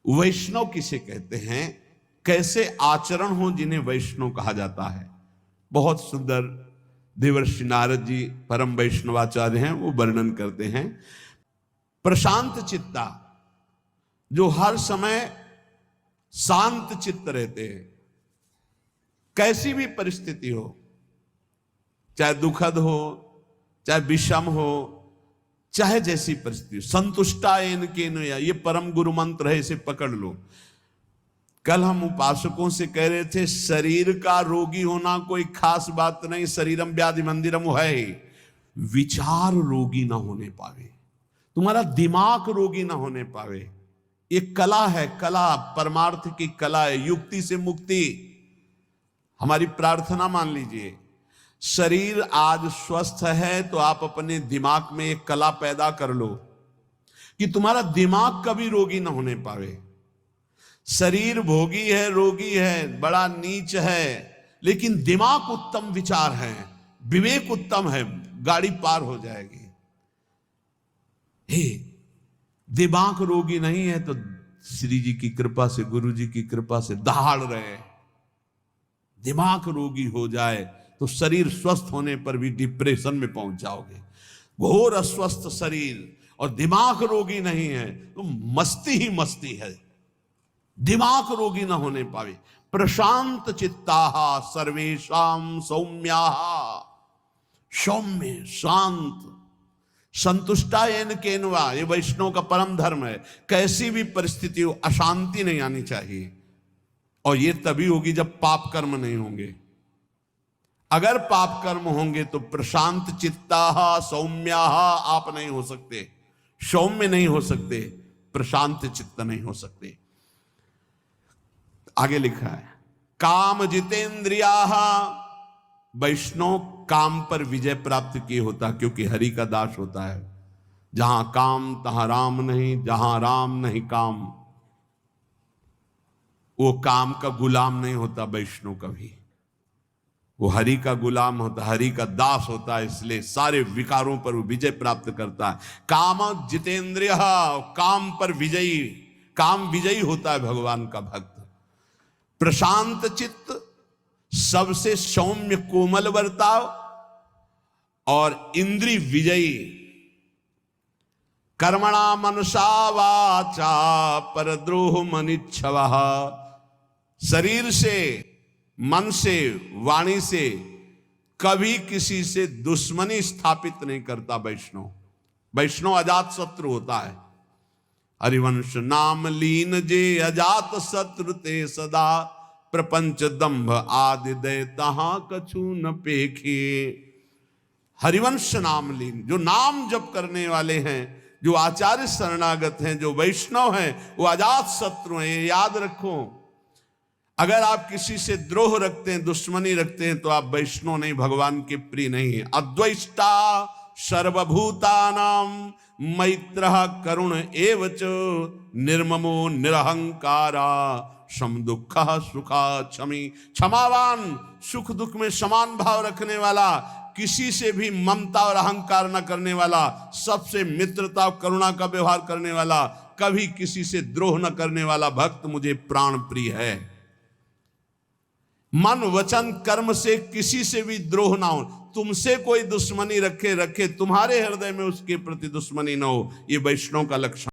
वैष्णव किसे कहते हैं, कैसे आचरण हो जिन्हें वैष्णव कहा जाता है। बहुत सुंदर देवर्षि नारद जी परम वैष्णवाचार्य हैं, वो वर्णन करते हैं। प्रशांत चित्ता, जो हर समय शांत चित्त रहते हैं, कैसी भी परिस्थिति हो, चाहे दुखद हो, चाहे विषम हो, चाहे जैसी परिस्थिति, संतुष्टायन केन, ये परम गुरु मंत्र है, इसे पकड़ लो। कल हम उपासकों से कह रहे थे, शरीर का रोगी होना कोई खास बात नहीं, शरीरम व्याधि मंदिरम है, विचार रोगी ना होने पावे, तुम्हारा दिमाग रोगी ना होने पावे। एक कला है, कला परमार्थ की कला है, युक्ति से मुक्ति। हमारी प्रार्थना मान लीजिए, शरीर आज स्वस्थ है तो आप अपने दिमाग में एक कला पैदा कर लो कि तुम्हारा दिमाग कभी रोगी ना होने पावे। शरीर भोगी है, रोगी है, बड़ा नीच है, लेकिन दिमाग उत्तम विचार है, विवेक उत्तम है, गाड़ी पार हो जाएगी। हे, दिमाग रोगी नहीं है तो श्री जी की कृपा से, गुरु जी की कृपा से दहाड़ रहे। दिमाग रोगी हो जाए तो शरीर स्वस्थ होने पर भी डिप्रेशन में पहुंच जाओगे। घोर अस्वस्थ शरीर और दिमाग रोगी नहीं है तो मस्ती ही मस्ती है, दिमाग रोगी ना होने पावे। प्रशांत चित्ताहा सर्वेशाम सौम्याहा, सौम्य शांत, संतुष्टायन केनवा, ये वैष्णव का परम धर्म है। कैसी भी परिस्थिति हो, अशांति नहीं आनी चाहिए, और ये तभी होगी जब पाप कर्म नहीं होंगे। अगर पाप कर्म होंगे तो प्रशांत चित्ताहा सौम्याहा आप नहीं हो सकते, सौम्य नहीं हो सकते, प्रशांत चित्त नहीं हो सकते। आगे लिखा है, काम जितेंद्रियाहा, वैष्णव काम पर विजय प्राप्त किए होता, क्योंकि हरि का दास होता है। जहां काम तहां राम नहीं, जहां राम नहीं काम। वो काम का गुलाम नहीं होता वैष्णव कभी, वो हरि का गुलाम होता, हरि का दास होता है, इसलिए सारे विकारों पर वो विजय प्राप्त करता है। काम जितेंद्रिय, काम पर विजयी, काम विजयी होता है भगवान का भक्त। प्रशांत चित्त, सबसे सौम्य कोमल बर्ताव, और इंद्रिय विजयी। कर्मणा मनसा वाचा परद्रोह मनिच्छवः, शरीर से, मन से, वाणी से कभी किसी से दुश्मनी स्थापित नहीं करता वैष्णव। वैष्णव अजात शत्रु होता है। हरिवंश नाम लीन जे अजात शत्रु ते सदा, प्रपंच दंभ आदि दय तहां कछु न पेखे। हरिवंश नाम लीन, जो नाम जप करने वाले हैं, जो आचार्य शरणागत हैं, जो वैष्णव हैं, वो अजात शत्रु हैं, ये याद रखो। अगर आप किसी से द्रोह रखते हैं, दुश्मनी रखते हैं, तो आप वैष्णव नहीं, भगवान के प्रिय नहीं है। अद्वैष्टा सर्वभूतानां मैत्रः करुण एवच, निर्ममो निरहंकारा सम दुःखः सुखा क्षमी, क्षमावान, सुख दुख में समान भाव रखने वाला, किसी से भी ममता और अहंकार न करने वाला, सबसे मित्रता और करुणा का व्यवहार करने वाला, कभी किसी से द्रोह न करने वाला भक्त मुझे प्राण प्रिय है। मन वचन कर्म से किसी से भी द्रोह ना हो। तुमसे कोई दुश्मनी रखे, तुम्हारे हृदय में उसके प्रति दुश्मनी ना हो, ये वैष्णव का लक्षण।